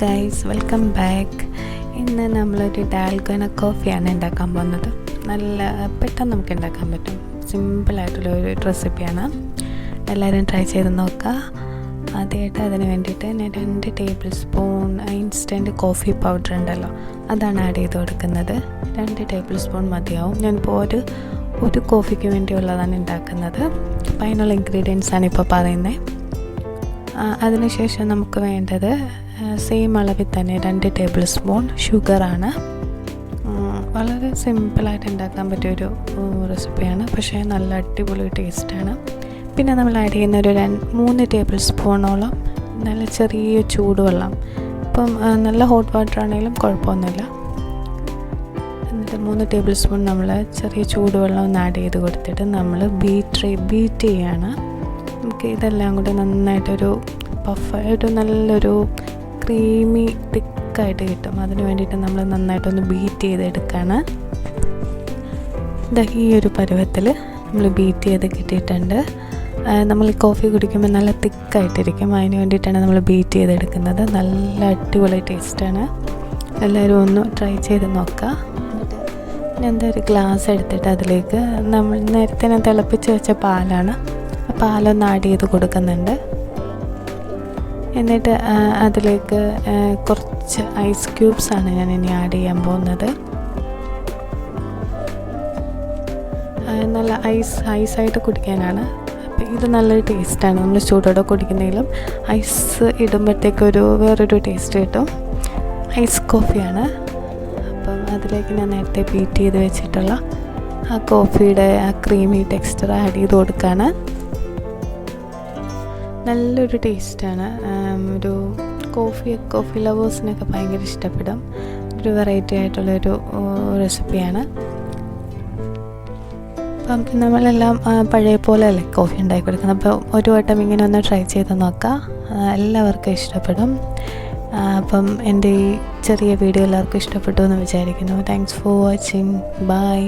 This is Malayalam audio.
Guys, welcome back. ഇന്ന് നമ്മളൊരു ഡാൽഗോന കോഫിയാണ് ഉണ്ടാക്കാൻ പോകുന്നത്. നല്ല പെട്ടെന്ന് നമുക്ക് ഉണ്ടാക്കാൻ പറ്റും, സിമ്പിളായിട്ടുള്ളൊരു റെസിപ്പിയാണ്. എല്ലാവരും ട്രൈ ചെയ്ത് നോക്കുക. ആദ്യമായിട്ട് അതിന് വേണ്ടിയിട്ട് ഞാൻ 2 table spoon instant coffee powder ഉണ്ടല്ലോ, അതാണ് ആഡ് ചെയ്ത് കൊടുക്കുന്നത്. 2 ടേബിൾ സ്പൂൺ മതിയാവും. ഞാനിപ്പോൾ ഒരു കോഫിക്ക് വേണ്ടിയുള്ളതാണ് ഉണ്ടാക്കുന്നത്. അപ്പോൾ അതിനുള്ള ഇൻഗ്രീഡിയൻസാണ് ഇപ്പോൾ പറയുന്നത്. അതിനുശേഷം നമുക്ക് വേണ്ടത് സെയിം അളവിൽ തന്നെ 2 ടേബിൾ സ്പൂൺ ഷുഗറാണ്. വളരെ സിമ്പിളായിട്ട് ഉണ്ടാക്കാൻ പറ്റിയൊരു റെസിപ്പിയാണ്, പക്ഷേ നല്ല അടിപൊളി ടേസ്റ്റാണ്. പിന്നെ നമ്മൾ ആഡ് ചെയ്യുന്ന ഒരു 3 ടേബിൾ സ്പൂണോളം നല്ല ചെറിയ ചൂടുവെള്ളം. ഇപ്പം നല്ല ഹോട്ട് വാട്ടർ ആണെങ്കിലും കുഴപ്പമൊന്നുമില്ല. എന്നിട്ട് 3 ടേബിൾ സ്പൂൺ നമ്മൾ ചെറിയ ചൂടുവെള്ളം ഒന്ന് ആഡ് ചെയ്ത് കൊടുത്തിട്ട് നമ്മൾ ബീറ്റ് ചെയ്യാണ്. നമുക്ക് ഇതെല്ലാം കൂടി നന്നായിട്ടൊരു പഫായിട്ട് നല്ലൊരു ക്രീമി തിക്കായിട്ട് കിട്ടും. അതിന് വേണ്ടിയിട്ട് നമ്മൾ നന്നായിട്ടൊന്ന് ബീറ്റ് ചെയ്തെടുക്കുകയാണ്. ഈ ഒരു പരുവത്തിൽ നമ്മൾ ബീറ്റ് ചെയ്ത് കിട്ടിയിട്ടുണ്ട്. നമ്മൾ കോഫി കുടിക്കുമ്പോൾ നല്ല തിക്കായിട്ടിരിക്കും, അതിന് വേണ്ടിയിട്ടാണ് നമ്മൾ ബീറ്റ് ചെയ്തെടുക്കുന്നത്. നല്ല അടിപൊളി ടേസ്റ്റാണ്. എല്ലാവരും ഒന്ന് ട്രൈ ചെയ്ത് നോക്കുക. എന്നിട്ട് ഒരു ഗ്ലാസ് എടുത്തിട്ട് അതിലേക്ക് നമ്മൾ നേരത്തെ ഞാൻ തിളപ്പിച്ച് വെച്ച പാലാണ്, പാലൊന്ന് ആഡ് ചെയ്ത് കൊടുക്കുന്നുണ്ട്. എന്നിട്ട് അതിലേക്ക് കുറച്ച് ഐസ് ക്യൂബ്സാണ് ഞാൻ ഇനി ആഡ് ചെയ്യാൻ പോകുന്നത്. നല്ല ഐസായിട്ട് കുടിക്കാനാണ്. അപ്പം ഇത് നല്ലൊരു ടേസ്റ്റാണ്. നമ്മൾ ചൂടോടെ കുടിക്കുന്നതിലും ഐസ് ഇടുമ്പോഴത്തേക്കൊരു വേറൊരു ടേസ്റ്റ് കിട്ടും. ഐസ് കോഫിയാണ്. അപ്പം അതിലേക്ക് ഞാൻ നേരത്തെ ബീറ്റ് ചെയ്ത് വെച്ചിട്ടുള്ള ആ കോഫിയുടെ ആ ക്രീമി ടെക്സ്ചർ ആഡ് ചെയ്ത് കൊടുക്കുകയാണ്. നല്ലൊരു ടേസ്റ്റാണ്. ഒരു കോഫി ലവേഴ്സിനൊക്കെ ഭയങ്കര ഇഷ്ടപ്പെടും. ഒരു വെറൈറ്റി ആയിട്ടുള്ളൊരു റെസിപ്പിയാണ്. അപ്പം നമ്മളെല്ലാം പഴയ പോലെ അല്ലേ കോഫി ഉണ്ടാക്കി കൊടുക്കുന്നത്. അപ്പോൾ ഒരു വട്ടം ഇങ്ങനെ ഒന്ന് ട്രൈ ചെയ്ത് നോക്കാം, എല്ലാവർക്കും ഇഷ്ടപ്പെടും. അപ്പം എൻ്റെ ഈ ചെറിയ വീഡിയോ എല്ലാവർക്കും ഇഷ്ടപ്പെട്ടു എന്ന് വിചാരിക്കുന്നു. Thanks for watching. ബൈ.